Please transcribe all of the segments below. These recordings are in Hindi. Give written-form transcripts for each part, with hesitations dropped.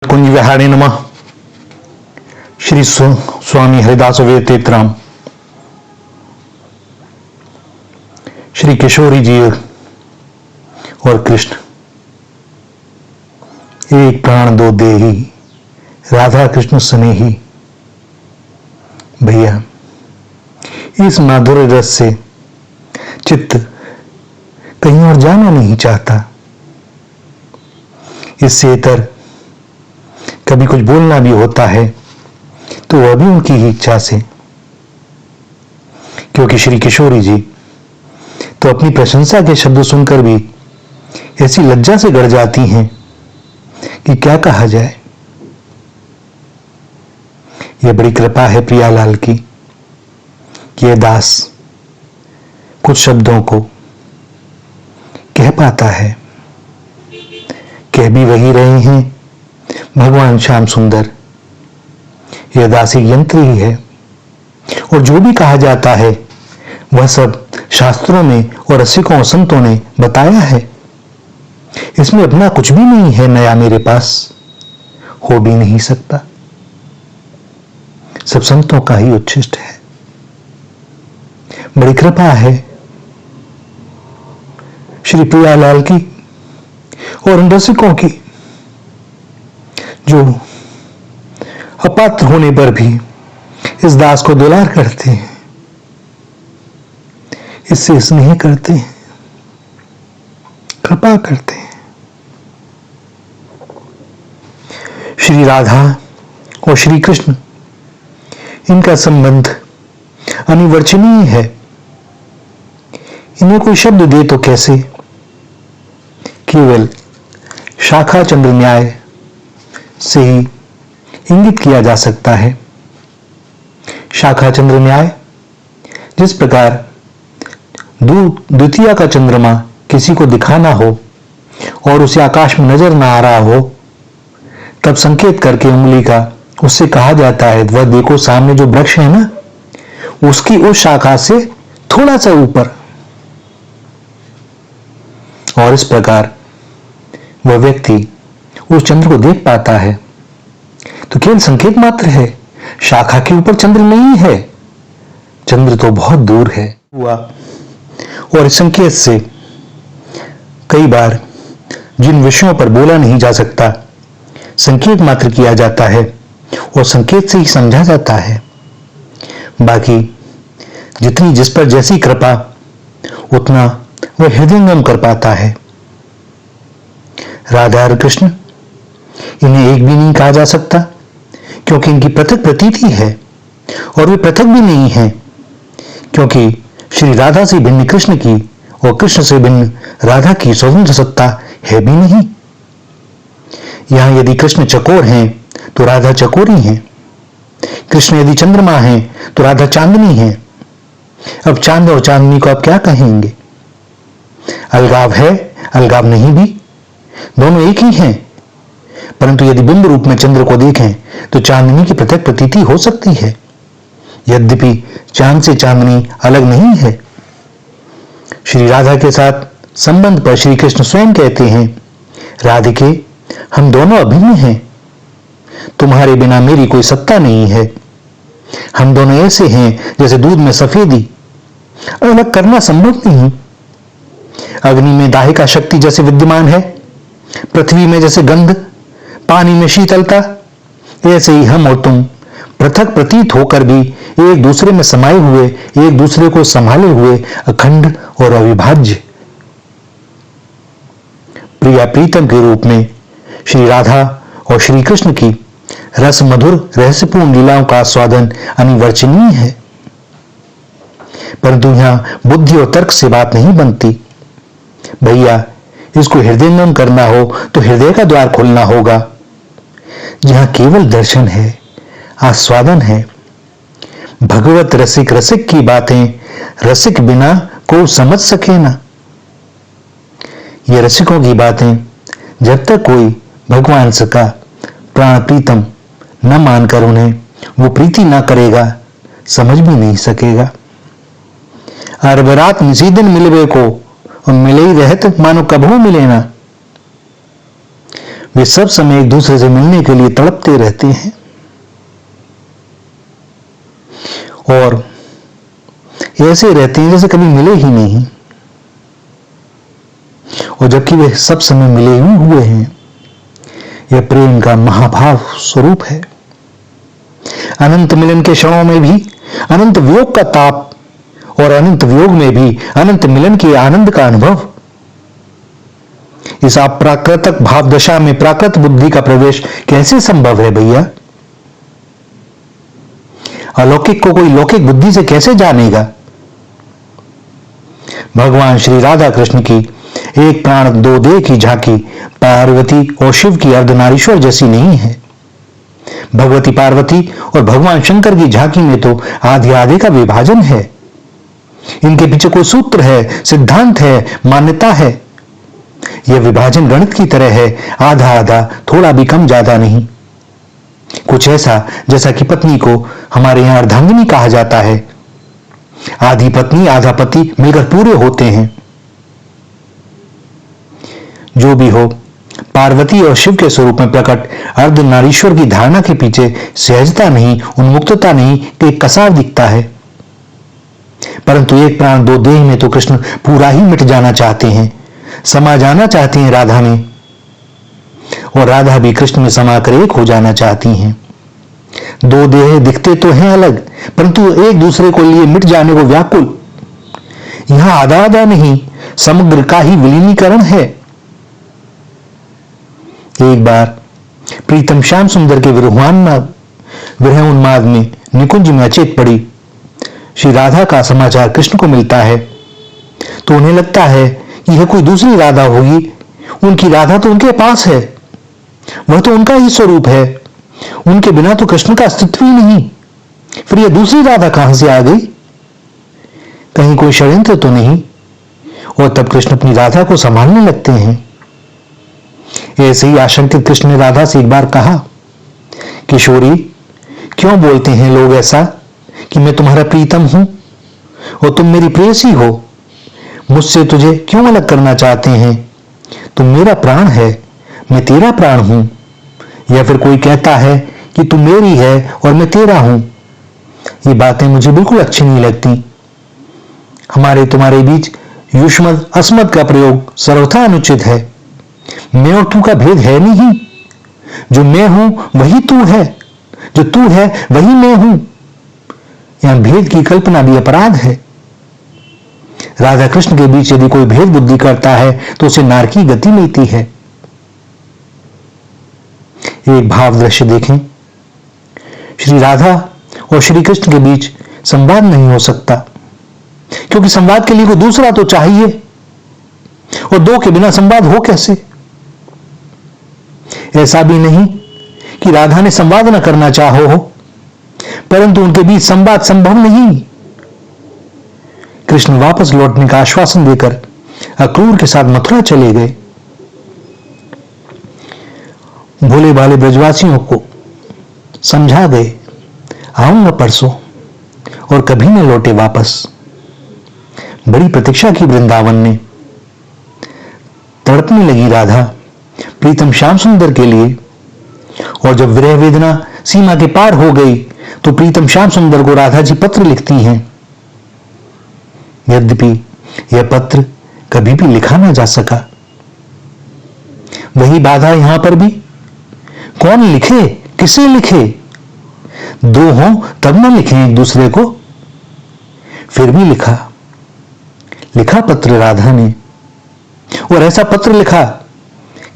कुंज विहारे नमः। श्री स्वामी हरिदास वेतेतराम। श्री किशोरी जी और कृष्ण, एक प्राण दो देही, राधा कृष्ण स्नेही। भैया, इस माधुर्य रस से चित्त कहीं और जाना नहीं चाहता। इससे इतर कभी कुछ बोलना भी होता है तो वह भी उनकी ही इच्छा से, क्योंकि श्री किशोरी जी तो अपनी प्रशंसा के शब्द सुनकर भी ऐसी लज्जा से गड़ जाती हैं कि क्या कहा जाए। यह बड़ी कृपा है प्रियालाल की कि यह दास कुछ शब्दों को कह पाता है। कह भी वही रहे हैं भगवान श्याम सुंदर। यह दास एक यंत्र ही है और जो भी कहा जाता है वह सब शास्त्रों में और रसिकों और संतों ने बताया है। इसमें अपना कुछ भी नहीं है नया, मेरे पास हो भी नहीं सकता। सब संतों का ही उच्छिष्ट है। बड़ी कृपा है श्री प्रियालाल की और उन रसिकों की जो अपात्र होने पर भी इस दास को दुलार करते हैं, इससे स्नेह करते हैं, कृपा करते हैं। श्री राधा और श्री कृष्ण, इनका संबंध अनिवर्चनीय है। इन्हें कोई शब्द दे तो कैसे, केवल शाखा चंद्र न्याय से ही इंगित किया जा सकता है। शाखा चंद्र न्याय, जिस प्रकार द्वितीय का चंद्रमा किसी को दिखाना हो और उसे आकाश में नजर ना आ रहा हो, तब संकेत करके उंगली का उससे कहा जाता है वह देखो सामने जो वृक्ष है ना, उसकी उस शाखा से थोड़ा सा ऊपर। और इस प्रकार वह व्यक्ति उस चंद्र को देख पाता है। तो केवल संकेत मात्र है, शाखा के ऊपर चंद्र नहीं है, चंद्र तो बहुत दूर है हुआ। और इस संकेत से कई बार जिन विषयों पर बोला नहीं जा सकता, संकेत मात्र किया जाता है और संकेत से ही समझा जाता है। बाकी जितनी जिस पर जैसी कृपा, उतना वह हृदयंगम कर पाता है। राधा और कृष्ण, इन्हें एक भी नहीं कहा जा सकता, क्योंकि इनकी पृथक प्रतीति है। और वे पृथक भी नहीं है, क्योंकि श्री राधा से भिन्न कृष्ण की और कृष्ण से भिन्न राधा की स्वतंत्र सत्ता है भी नहीं। यहां यदि कृष्ण चकोर हैं तो राधा चकोरी हैं। कृष्ण यदि चंद्रमा हैं तो राधा चांदनी है। अब चांद और चांदनी को आप क्या कहेंगे? अलगाव है, अलगाव नहीं भी, दोनों एक ही हैं। परंतु यदि बिंब रूप में चंद्र को देखें तो चांदनी की पृथक प्रतीति हो सकती है। यद्यपि चांद से चांदनी अलग नहीं है। श्री राधा के साथ संबंध पर श्री कृष्ण स्वयं कहते हैं, राधिके हम दोनों अभिन्न हैं, तुम्हारे बिना मेरी कोई सत्ता नहीं है। हम दोनों ऐसे हैं जैसे दूध में सफेदी, अलग करना संभव नहीं। अग्नि में दाहिका शक्ति जैसे विद्यमान है, पृथ्वी में जैसे गंध, पानी में शीतलता, ऐसे ही हम और तुम पृथक प्रतीत होकर भी एक दूसरे में समाये हुए, एक दूसरे को संभाले हुए अखंड और अविभाज्य प्रिया प्रीतम के रूप में श्री राधा और श्री कृष्ण की रस मधुर रहस्यपूर्ण लीलाओं का आस्वादन अनिवर्चनीय है। परंतु यहां बुद्धि और तर्क से बात नहीं बनती। भैया, इसको हृदयंगम करना हो तो हृदय का द्वार खोलना होगा, जहां केवल दर्शन है, आस्वादन है। भगवत रसिक रसिक की बातें रसिक बिना को समझ सके ना। ये रसिकों की बातें जब तक कोई भगवान सका प्राण प्रीतम न मानकर उन्हें वो प्रीति ना करेगा, समझ भी नहीं सकेगा। अरब रात निसी दिन मिलवे को और मिले ही रहत मानो कभू मिले ना। वे सब समय एक दूसरे से मिलने के लिए तड़पते रहते हैं और ऐसे रहते हैं जैसे कभी मिले ही नहीं। और जबकि वे सब समय मिले ही हुए हैं, यह प्रेम का महाभाव स्वरूप है। अनंत मिलन के क्षणों में भी अनंत वियोग का ताप और अनंत वियोग में भी अनंत मिलन के आनंद का अनुभव। इस अप्राकृतक भाव दशा में प्राकृत बुद्धि का प्रवेश कैसे संभव है भैया? अलौकिक को कोई लौकिक बुद्धि से कैसे जानेगा? भगवान श्री राधा कृष्ण की एक प्राण दो देह की झांकी पार्वती और शिव की अर्धनारीश्वर जैसी नहीं है। भगवती पार्वती और भगवान शंकर की झांकी में तो आधे आधे का विभाजन है। इनके पीछे कोई सूत्र है, सिद्धांत है, मान्यता है। यह विभाजन गणित की तरह है, आधा आधा, थोड़ा भी कम ज्यादा नहीं। कुछ ऐसा जैसा कि पत्नी को हमारे यहां अर्धांगिनी कहा जाता है। आधी पत्नी आधा पति मिलकर पूरे होते हैं। जो भी हो, पार्वती और शिव के स्वरूप में प्रकट अर्धनारीश्वर की धारणा के पीछे सहजता नहीं, उन्मुक्तता नहीं, एक कसाव दिखता है। परंतु एक प्राण दो देह में तो कृष्ण पूरा ही मिट जाना चाहते हैं, समा जाना चाहती हैं राधा में, और राधा भी कृष्ण में समाकर एक हो जाना चाहती हैं। दो देह दिखते तो हैं अलग, परंतु एक दूसरे को लिए मिट जाने को व्याकुल। यहां आधा आधा नहीं, समग्र का ही विलीनीकरण है। एक बार प्रीतम श्याम सुंदर के विरह उन्माद में निकुंज में अचेत पड़ी श्री राधा का समाचार कृष्ण को मिलता है तो उन्हें लगता है कि यह कोई दूसरी राधा होगी। उनकी राधा तो उनके पास है, वह तो उनका ही स्वरूप है, उनके बिना तो कृष्ण का अस्तित्व ही नहीं। फिर यह दूसरी राधा कहां से आ गई? कहीं कोई षड्यंत्र तो नहीं? और तब कृष्ण अपनी राधा को संभालने लगते हैं। ऐसे ही आशंकित कृष्ण ने राधा से एक बार कहा, किशोरी, क्यों बोलते हैं लोग ऐसा कि मैं तुम्हारा प्रीतम हूं और तुम मेरी प्रेयसी हो? मुझसे तुझे क्यों अलग करना चाहते हैं? तुम मेरा प्राण है, मैं तेरा प्राण हूं। या फिर कोई कहता है कि तू मेरी है और मैं तेरा हूं। ये बातें मुझे बिल्कुल अच्छी नहीं लगती। हमारे तुम्हारे बीच युष्मद अस्मद का प्रयोग सर्वथा अनुचित है। मैं और तू का भेद है नहीं। जो मैं हूं वही तू है, जो तू है वही मैं हूं। यहां भेद की कल्पना भी अपराध है। राधा कृष्ण के बीच यदि कोई भेद बुद्धि करता है तो उसे नारकी गति मिलती है। एक भाव दृश्य देखें। श्री राधा और श्री कृष्ण के बीच संवाद नहीं हो सकता, क्योंकि संवाद के लिए कोई दूसरा तो चाहिए, और दो के बिना संवाद हो कैसे? ऐसा भी नहीं कि राधा ने संवाद न करना चाहो हो, परंतु उनके बीच संवाद संभव नहीं। कृष्ण वापस लौटने का आश्वासन देकर अक्रूर के साथ मथुरा चले गए। भोले भाले ब्रजवासियों को समझा गए, आऊंगा परसों, और कभी न लौटे वापस। बड़ी प्रतीक्षा की वृंदावन ने। तड़पने लगी राधा प्रीतम श्याम सुंदर के लिए, और जब विरह वेदना सीमा के पार हो गई तो प्रीतम श्याम सुंदर को राधा जी पत्र लिखती हैं। यद्यपि यह पत्र कभी भी लिखा ना जा सका। वही बाधा यहां पर भी। कौन लिखे, किसे लिखे? दो हों तब न लिखें एक दूसरे को। फिर भी लिखा पत्र राधा ने, और ऐसा पत्र लिखा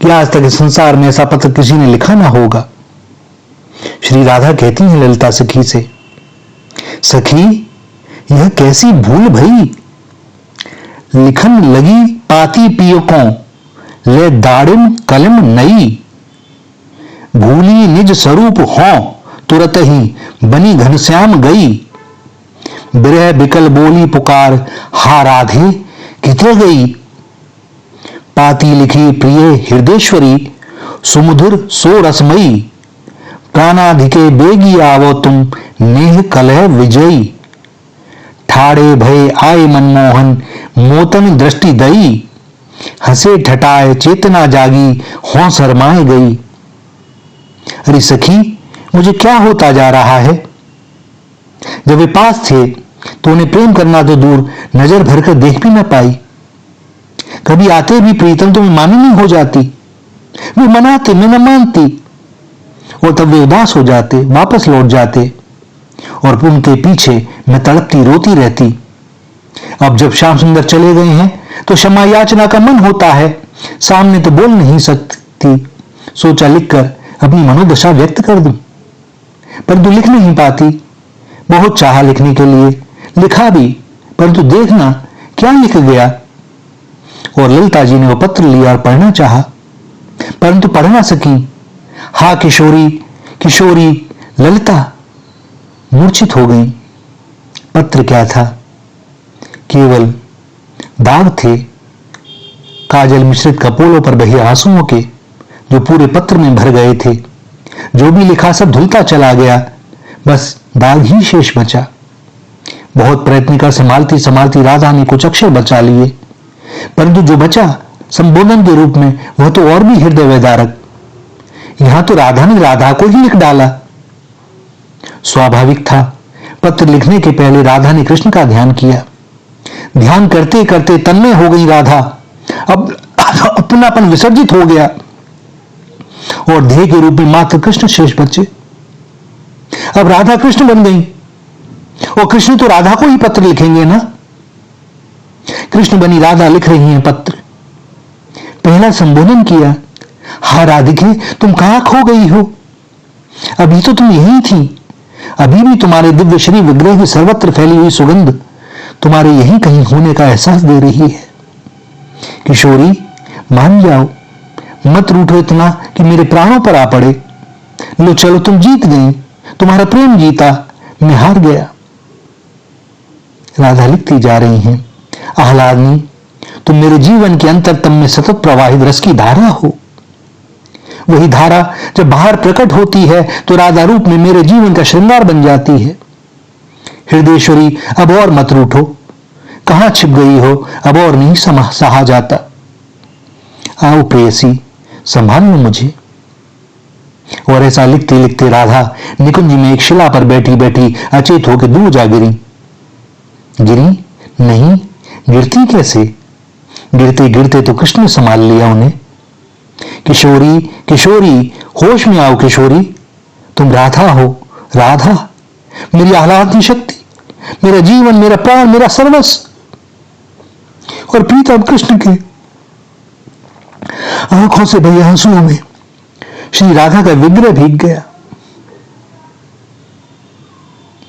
कि आज तक इस संसार में ऐसा पत्र किसी ने लिखा ना होगा। श्री राधा कहती हैं ललिता सखी से, सखी यह कैसी भूल भई, लिखन लगी पाती पियकों, ले दाड़िम कलम नई, भूली निज स्वरूप हों तुरत ही बनी घनश्याम गई, बिरह बिकल बोली पुकार हा राधे किथे गई, पाती लिखी प्रिय हृदयेश्वरी सुमधुर सो रसमयी, प्राणाधिके बेगी आवो तुम नेह कलह विजयी, ठाड़े भय आए मनमोहन मोतन दृष्टि दई, हंसे ठटाए चेतना जागी, हों शरमाए गई। अरे सखी, मुझे क्या होता जा रहा है? जब वे पास थे तो उन्हें प्रेम करना तो दूर, नजर भरकर देख भी न पाई। कभी आते भी प्रीतम तो मैं मानी नहीं हो जाती। वे मनाते, मैं न मानती, और तब वे उदास हो जाते, वापस लौट जाते, और उनके पीछे मैं तड़पती रोती रहती। अब जब श्याम सुंदर चले गए हैं तो क्षमा याचना का मन होता है, सामने तो बोल नहीं सकती। सोचा लिखकर अपनी मनोदशा व्यक्त कर दूं, परंतु लिख नहीं पाती। बहुत चाहा लिखने के लिए, लिखा भी, परंतु देखना क्या लिख गया। और ललिता जी ने वो पत्र लिया और पढ़ना चाहा, परंतु पढ़ ना सकी। हा किशोरी, किशोरी ललिता मूर्छित हो गई। पत्र क्या था? केवल दाग थे काजल मिश्रित कपोलों पर बहे आंसुओं के, जो पूरे पत्र में भर गए थे। जो भी लिखा सब धुलता चला गया, बस दाग ही शेष बचा। बहुत प्रयत्न कर संभालती संभालती राधा ने कुछ अक्षर बचा लिए, परंतु जो बचा संबोधन के रूप में वह तो और भी हृदय वेदारक। यहां तो राधा ने राधा को ही लिख डाला। स्वाभाविक था, पत्र लिखने के पहले राधा ने कृष्ण का ध्यान किया। ध्यान करते करते तन्मय हो गई राधा। अब अपनापन विसर्जित हो गया और ध्येय के रूप में मात्र कृष्ण शेष बचे। अब राधा कृष्ण बन गई, और कृष्ण तो राधा को ही पत्र लिखेंगे ना। कृष्ण बनी राधा लिख रही हैं पत्र। पहला संबोधन किया, हा राधिके, तुम कहां खो गई हो? अभी तो तुम यही थी। अभी भी तुम्हारे दिव्य श्री विग्रह की सर्वत्र फैली हुई सुगंध तुम्हारे यहीं कहीं होने का एहसास दे रही है। किशोरी, मान जाओ, मत रूठो इतना कि मेरे प्राणों पर आ पड़े। लो चलो, तुम जीत गई, तुम्हारा प्रेम जीता, मैं हार गया। राधा लिखती जा रही हैं, आह्लादनी, तुम मेरे जीवन के अंतरतम में सतत प्रवाहित रस की धारा हो। वही धारा जब बाहर प्रकट होती है तो राधा रूप में मेरे जीवन का श्रृंगार बन जाती है। हृदयेश्वरी, अब और मत रूठो। कहां छिप गई हो? अब और नहीं सहा जाता। आओ प्रेयसी, संभाल लो मुझे। और ऐसा लिखते लिखते राधा निकुंज में एक शिला पर बैठी बैठी अचेत होकर दूर जा गिरी। गिरी नहीं, गिरती कैसे? गिरते गिरते तो कृष्ण ने संभाल लिया उन्हें। किशोरी, किशोरी, होश में आओ किशोरी, तुम राधा हो। राधा, मेरी आह्लादनी शक्ति, मेरा जीवन, मेरा प्राण, मेरा सर्वस्व। और प्रीतम कृष्ण के आंखों से भरे आंसुओं में श्री राधा का विग्रह भीग गया।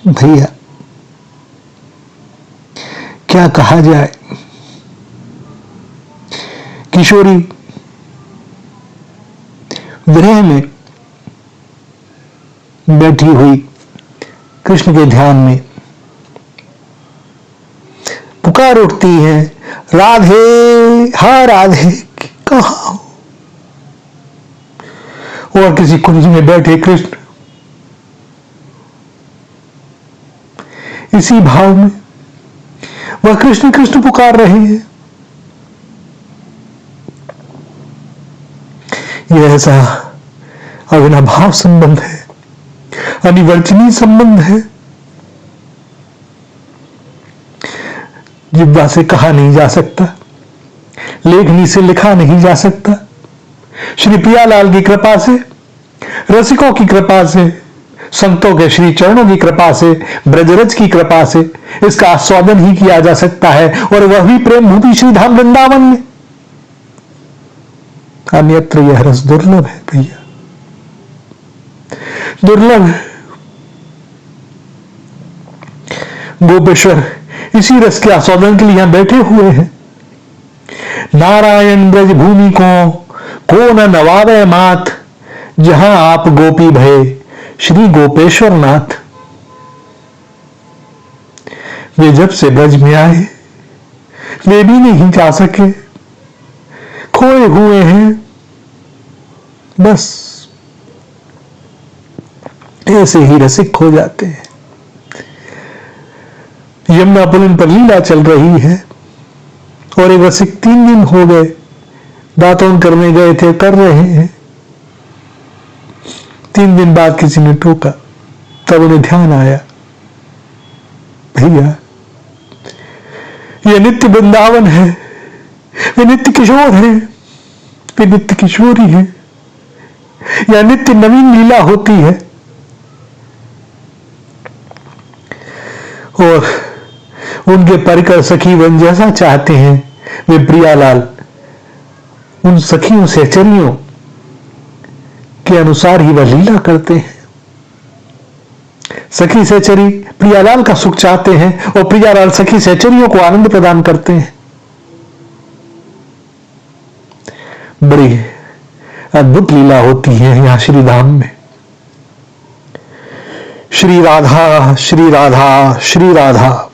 भैया, क्या कहा जाए। किशोरी विरह में बैठी हुई कृष्ण के ध्यान में पुकार उठती है, राधे, हा राधे, कहां हो? और किसी कुंज में बैठे कृष्ण इसी भाव में वह कृष्ण कृष्ण पुकार रहे हैं। यह ऐसा अविनाभाव संबंध है, अनिवर्चनीय संबंध है, जिब्वा से कहा नहीं जा सकता, लेखनी से लिखा नहीं जा सकता। श्री प्रियालाल की कृपा से, रसिकों की कृपा से, संतों के श्री चरणों की कृपा से, ब्रजरज की कृपा से इसका आस्वादन ही किया जा सकता है, और वह भी प्रेम भूमि श्री धाम वृंदावन में। अन्यत्र यह रस दुर्लभ है भैया, दुर्लभ है। गोपेश्वर इसी रस के आस्वादन के लिए यहां बैठे हुए हैं। नारायण ब्रज भूमि को न नवावे मात, जहां आप गोपी भय श्री गोपेश्वर नाथ। वे जब से ब्रज में आए वे भी नहीं जा सके, खोए हुए हैं। बस ऐसे ही रसिक खो जाते हैं। यमुना पुलिन पर लीला चल रही है और एक रसिक 3 दिन हो गए दातून करने गए थे, कर रहे हैं। 3 दिन बाद किसी ने टोका, तब उन्हें ध्यान आया, भैया ये नित्य वृंदावन है, वे नित्य किशोर हैं, वे नित्य किशोरी है, या नित्य नवीन लीला होती है। और उनके परिकर सखी वन जैसा चाहते हैं, वे प्रियालाल उन सखियों से चलियों के अनुसार ही वह लीला करते हैं। सखी सहचरी प्रियालाल का सुख चाहते हैं और प्रियालाल सखी सहचरियों को आनंद प्रदान करते हैं। बड़ी अद्भुत लीला होती है यहां श्री धाम में। श्री राधा, श्री राधा, श्री राधा।